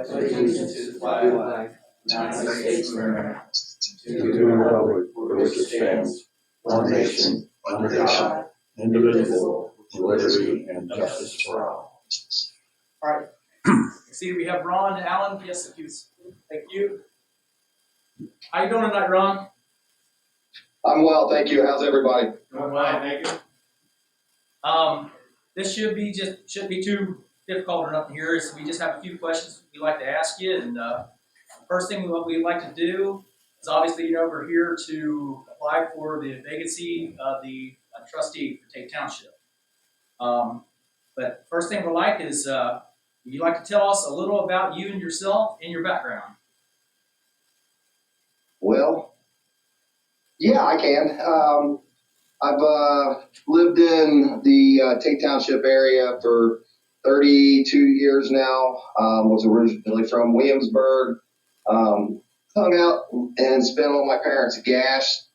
allegiance to the flag of the United States of America, to the republic for which it stands, one nation, under God, indivisible, with liberty and justice for all. All right. See, we have Ron and Alan. Yes, if you, thank you. How you doing tonight, Ron? I'm well, thank you. How's everybody? Doing well, thank you. This shouldn't be too difficult or nothing here. Is we just have a few questions we'd like to ask you, and first thing what we'd like to do is obviously we're here to apply for the vacancy of the trustee for Tate Township. But first thing we'd like is would you like to tell us a little about you and yourself and your background? Well, yeah, I can. I've lived in the Tate Township area for 32 years now. Was originally from Williamsburg. Hung out and spent all my parents' gas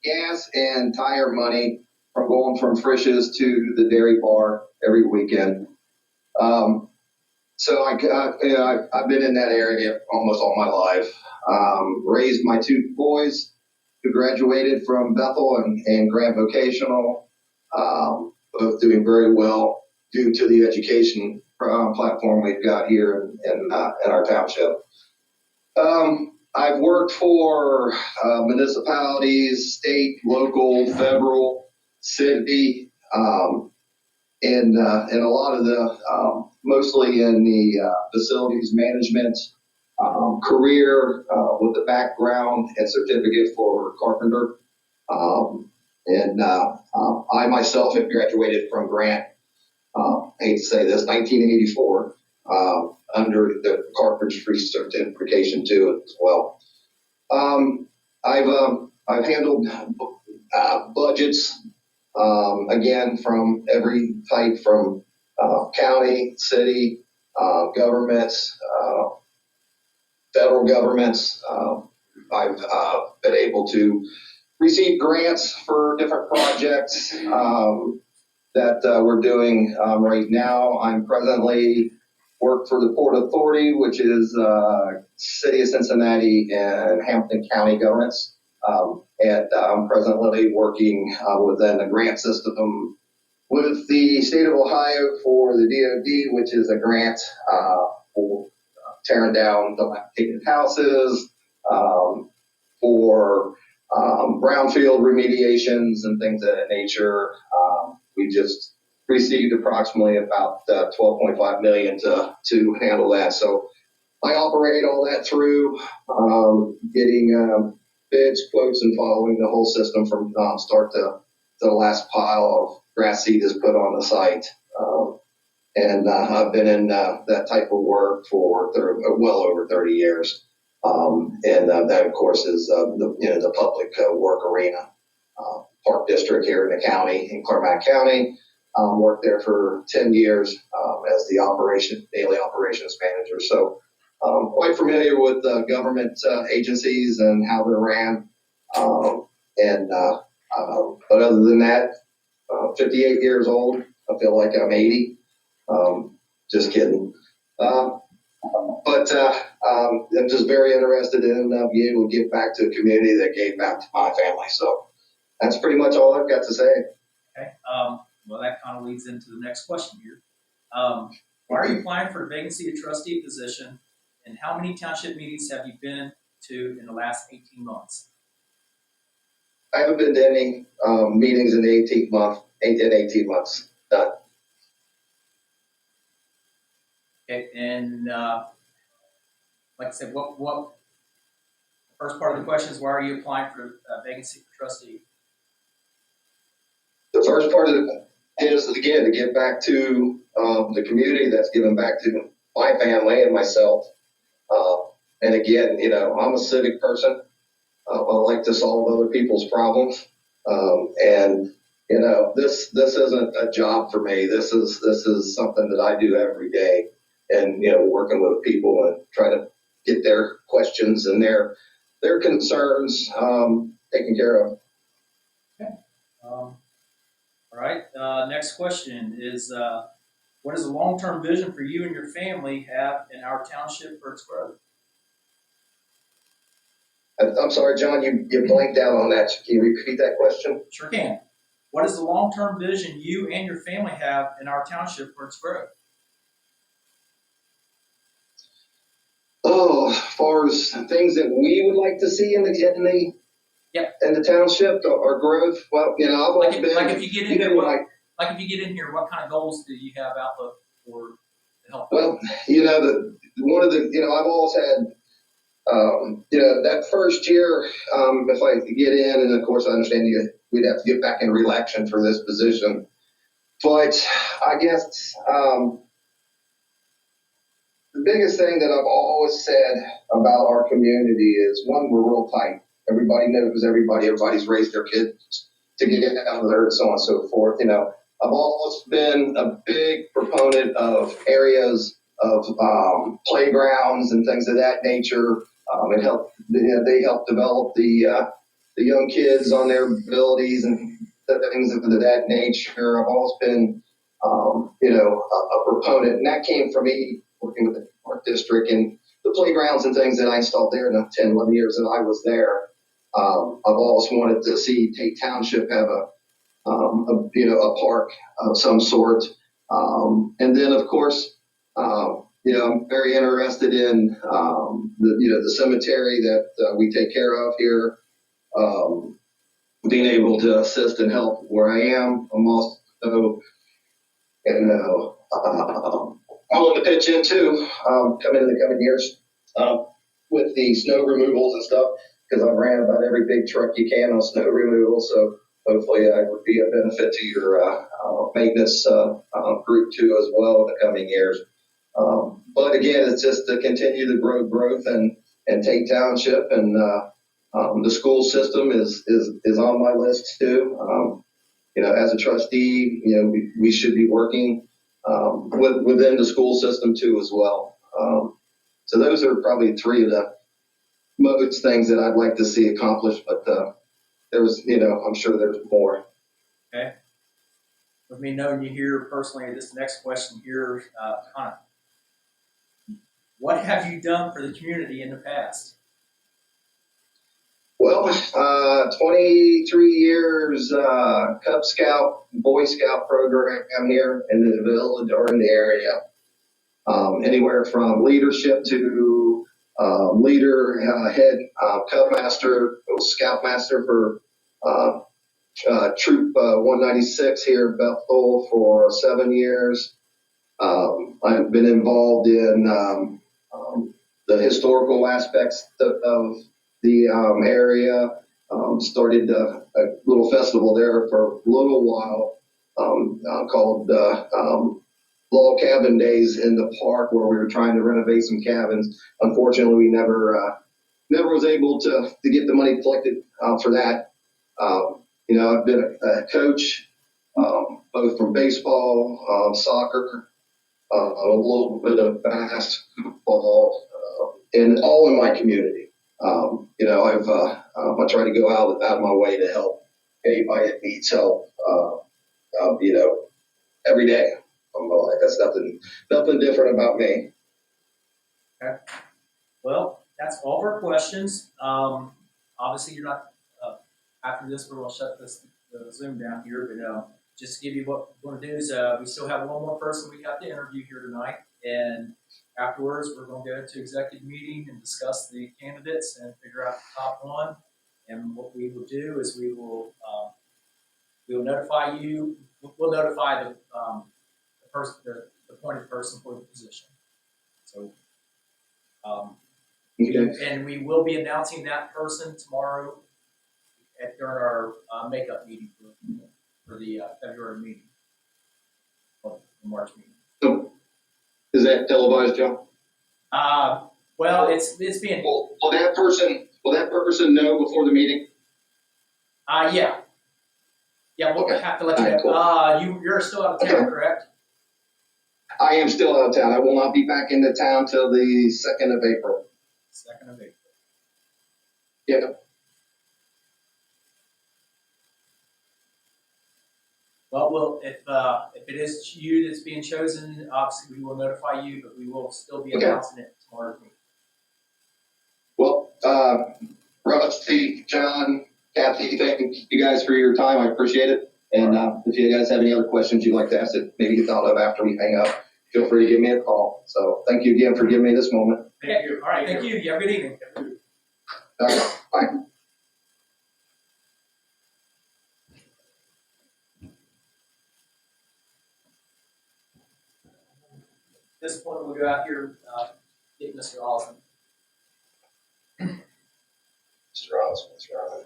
and tire money from going from Frisch's to the dairy bar every weekend. So I've been in that area almost all my life. Raised my two boys who graduated from Bethel and Grant Vocational, both doing very well due to the education platform we've got here in our township. I've worked for municipalities, state, local, federal, city, and a lot of the, mostly in the facilities management career with a background and certificate for carpenter. I myself have graduated from Grant, I hate to say this, 1984, under the carpentry certification too as well. I've handled budgets, again, from every type, from county, city, governments, federal governments. I've been able to receive grants for different projects that we're doing right now. I'm presently work for the Port Authority, which is City of Cincinnati and Hampton County governments. And I'm presently working within the grant system with the state of Ohio for the DOD, which is a grant for tearing down dilapidated houses, for brownfield remediations and things of that nature. We just received approximately about $12.5 million to handle that. So I operate all that through getting bids, quotes, and following the whole system from start to the last pile of grass seed is put on the site. I've been in that type of work for well over 30 years. That, of course, is the public work arena. Park District here in the county, in Claremont County. Worked there for 10 years as the daily operations manager. So quite familiar with government agencies and how they're ran. But other than that, 58 years old. I feel like I'm 80. Just kidding. I'm just very interested in being able to give back to a community that gave back to my family. So that's pretty much all I've got to say. Okay. Well, that kind of leads into the next question here. Why are you applying for a vacancy of trustee position, and how many township meetings have you been to in the last 18 months? I haven't been to any meetings in 18 months. Done. Okay, and like I said, what first part of the question is why are you applying for a vacancy for trustee? The first part of it is, again, to give back to the community that's given back to my family and myself. And again, I'm a civic person. I like to solve other people's problems. This isn't a job for me. This is something that I do every day. And, working with people and try to get their questions and their concerns taken care of. Okay. All right. Next question is, What is the long-term vision for you and your family have in our township for its growth? I'm sorry, John, you blanked out on that. Can you repeat that question? Sure can. What is the long-term vision you and your family have in our township for its growth? Oh, as far as things that we would like to see in the Yep. in the township or growth, well, you know, I've always been Like if you get into like if you get in here, what kind of goals do you have outlook for to help? Well, you know, one of the, you know, I've always had, you know, that first year, if I could get in, and of course I understand we'd have to get back in re-election for this position, but I guess the biggest thing that I've always said about our community is, one, we're real tight. Everybody knows everybody. Everybody's raised their kids to get out of there and so on and so forth. You know, I've always been a big proponent of areas of playgrounds and things of that nature. It helped. They help develop the young kids on their abilities and things of that nature. I've always been, you know, a proponent, and that came from me working with the park district and the playgrounds and things that I installed there in the 10, 11 years that I was there. I've always wanted to see Tate Township have you know, a park of some sort. And then, of course, you know, I'm very interested in you know, the cemetery that we take care of here. Being able to assist and help where I am. I'm also, you know, I'm willing to pitch in too, come in the coming years with the snow removals and stuff, because I've ran about every big truck you can on snow removal. So hopefully I would be a benefit to your maintenance group too as well in the coming years. But again, it's just to continue to grow growth and Tate Township, and the school system is on my list too. You know, as a trustee, you know, we should be working within the school system too as well. So those are probably three of the most things that I'd like to see accomplished, but there's, you know, I'm sure there's more. Okay. With me knowing you here personally, this next question here, kind of, what have you done for the community in the past? Well, 23 years Cub Scout, Boy Scout program here in the village or in the area. Anywhere from leadership to leader, head Cub Master, Scout Master for Troop 196 here in Bethel for 7 years. I've been involved in the historical aspects of the area. Started a little festival there for a little while called Log Cabin Days in the park, where we were trying to renovate some cabins. Unfortunately, we never was able to get the money collected for that. You know, I've been a coach, both from baseball, soccer, a little bit of basketball, and all in my community. You know, I try to go out of my way to help anybody that needs help. You know, every day. That's nothing different about me. Okay. Well, that's all of our questions. Obviously, you're not. After this, we're going to shut the Zoom down here. But just to give you what we're going to do is we still have one more person we got to interview here tonight, and afterwards we're going to go into executive meeting and discuss the candidates and figure out the top one. And what we will do is we will notify you. We'll notify the person, the appointed person for the position. So, Okay. and we will be announcing that person tomorrow during our makeup meeting for the February meeting, or the March meeting. So, is that televised, John? Well, it's being. Will that person know before the meeting? Yeah. Yeah, we'll have to let you know. Cool. You're still out of town, correct? I am still out of town. I will not be back into town till the 2nd of April. 2nd of April. Yeah. Well, if it is you that's being chosen, obviously we will notify you, but we will still be Okay. announcing it tomorrow. Well, Rusty, John, Kathy, thank you guys for your time. I appreciate it. And if you guys have any other questions you'd like to ask that maybe you thought of after we hang up, feel free to give me a call. So thank you again for giving me this moment. Thank you. All right, thank you. You have a good evening. All right, bye. At this point, we'll go out here, get Mr. Osmond. Mr. Ross, Mr. Ross.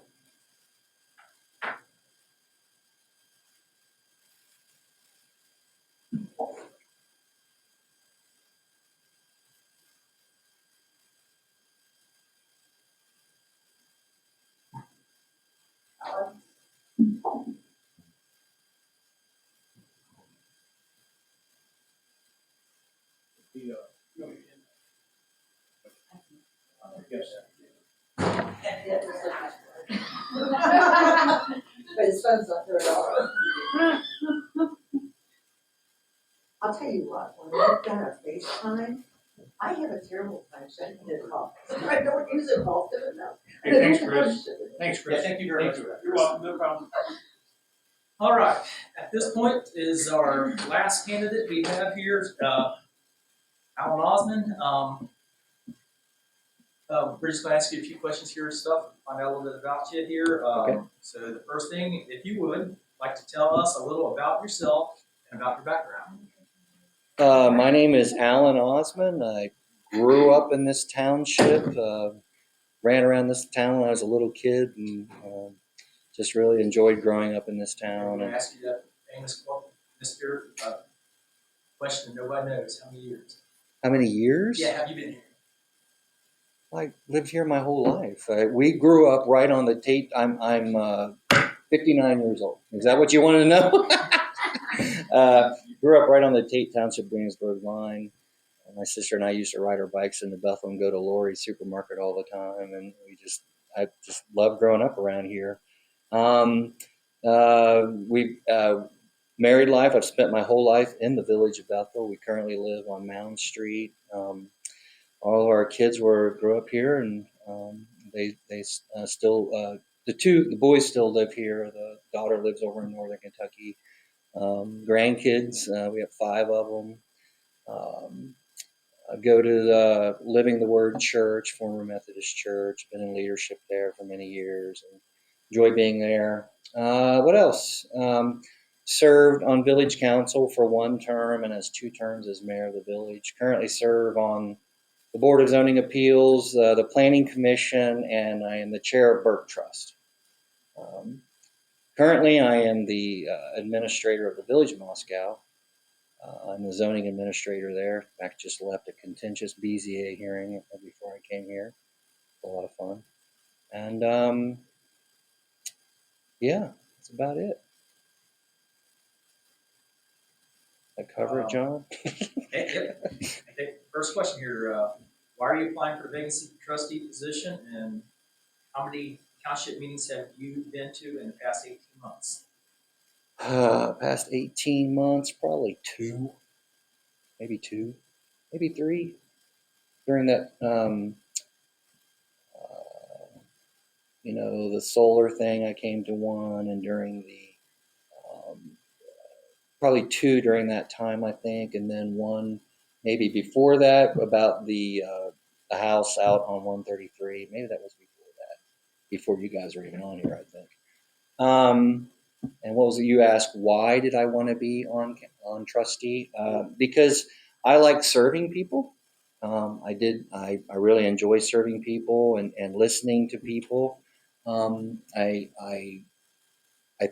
But his phone's not there at all. I'll tell you what, when we've done a FaceTime, I have a terrible time sending it off. I don't use it often enough. Hey, thanks, Chris. Thanks, Chris. Yeah, thank you very much. You're welcome, no problem. All right, at this point is our last candidate we have here, Alan Osmond. We're just gonna ask you a few questions here and stuff, find out a little bit about you here. Okay. So the first thing, if you would, like to tell us a little about yourself and about your background. My name is Alan Osmond. I grew up in this township, ran around this town when I was a little kid, and just really enjoyed growing up in this I'm town. gonna And ask you that famous question nobody knows, how many years? how many years? Yeah, have you been here? I lived here my whole life. We grew up right on the Tate. I'm 59 years old. Is that what you wanted to know? Grew up right on the Tate Township Greensburg line. My sister and I used to ride our bikes into Bethel and go to Lorry's supermarket all the time, and I just loved growing up around here. We married life. I've spent my whole life in the village of Bethel. We currently live on Mound Street. All of our kids grew up here, and they still the boys still live here. The daughter lives over in northern Kentucky. Grandkids, we have 5 of them. I go to the Living the Word Church, former Methodist church. Been in leadership there for many years and enjoy being there. What else? Served on village council for 1 term and has 2 terms as mayor of the village. Currently serve on the Board of Zoning Appeals, the Planning Commission, and I am the chair of Burke Trust. Currently, I am the administrator of the Village of Moscow. I'm the zoning administrator there. In fact, just left a contentious BZA hearing before I came here. A lot of fun. And yeah, that's about it. That cover it, John? Okay, first question here, why are you applying for the vacancy trustee position, and how many township meetings have you been to in the past 18 months? Past 18 months, probably 2, maybe 3. During that, the solar thing, I came to 1, and during the probably 2 during that time, I think, and then 1 maybe before that about the house out on 133. Maybe that was before you guys were even on here, I think. And what was it you asked? Why did I want to be on trustee? Because I like serving people. I really enjoy serving people and listening to people. I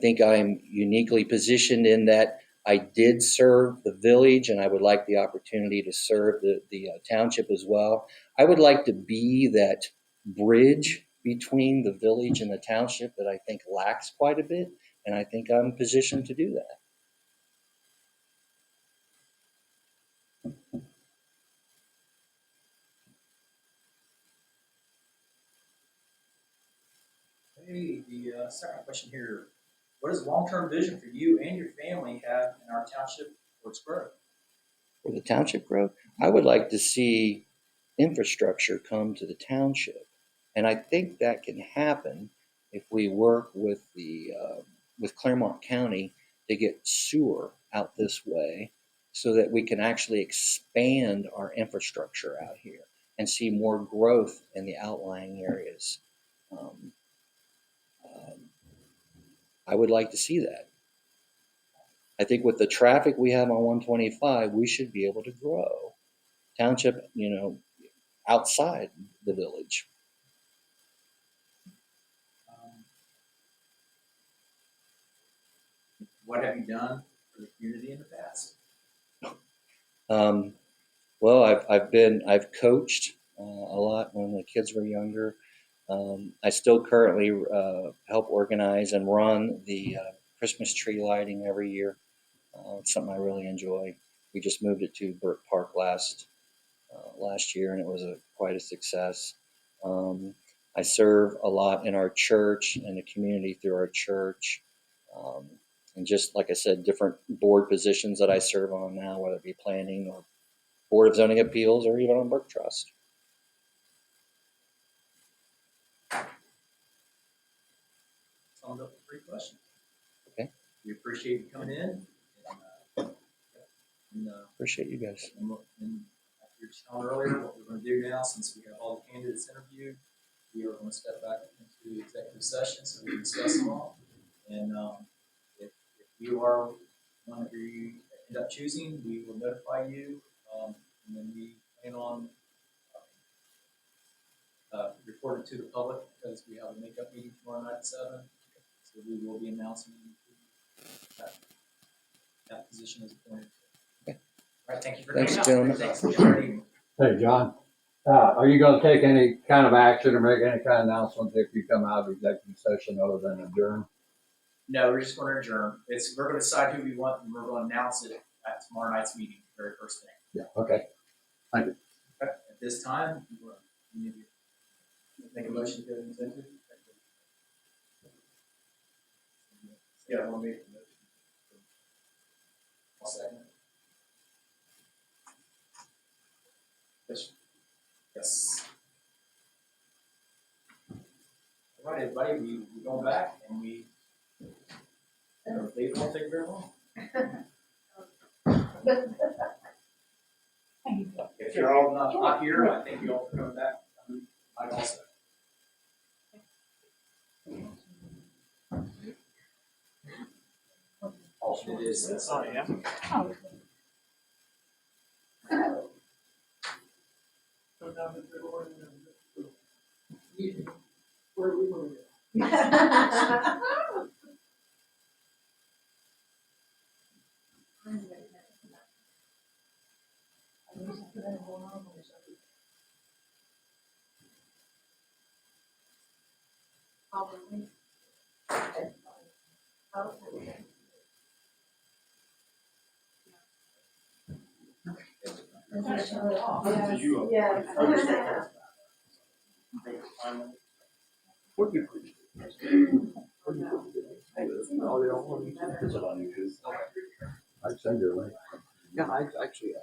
think I'm uniquely positioned in that I did serve the village, and I would like the opportunity to serve the township as well. I would like to be that bridge between the village and the township that I think lacks quite a bit, and I think I'm positioned to do that. Okay, the second question here, what is the long-term vision for you and your family have in our township for its growth? For the township growth, I would like to see infrastructure come to the township. And I think that can happen if we work with with Claremont County to get sewer out this way so that we can actually expand our infrastructure out here and see more growth in the outlying areas. Um, I would like to see that. I think with the traffic we have on 125, we should be able to grow township, outside the village. What have you done for the community in the past? Well, I've coached a lot when the kids were younger. I still currently help organize and run the Christmas tree lighting every year. It's something I really enjoy. We just moved it to Burke Park last year, and it was quite a success. I serve a lot in our church and the community through our church. And just like I said, different board positions that I serve on now, whether it be planning or Board of Zoning Appeals or even on Burke Trust. Summed up with 3 questions. Okay. We appreciate you coming in. Appreciate you guys. And after you told earlier, what we're going to do now, since we have all the candidates interviewed, we are going to step back into executive session so we can discuss them all. And if you are one that you end up choosing, we will notify you. And then we plan on reporting to the public because we have a makeup meeting tomorrow night at 7. So we will be announcing that position is appointed. Okay. All right, thank you for Thanks, coming out. gentlemen. Thanks for sharing. Hey, John, are you gonna take any kind of action or make any kind of announcement if you come out of executive session other than adjourn? No, we're just going to adjourn. We're going to decide who we want, and we're going to announce it at tomorrow night's meeting, the very first thing. Yeah, okay. Okay. At this time, you need to make a motion to go into executive. Yeah, I want to make a motion. I'll second it. Yes. Yes. All right, everybody, we're going back and we won't take very long. If you're all not here, I think you all are coming back. I also. It is. Oh, yeah. Go down to the door and then where are we going to go? What do you preach? I'd send you a link. Yeah, I actually.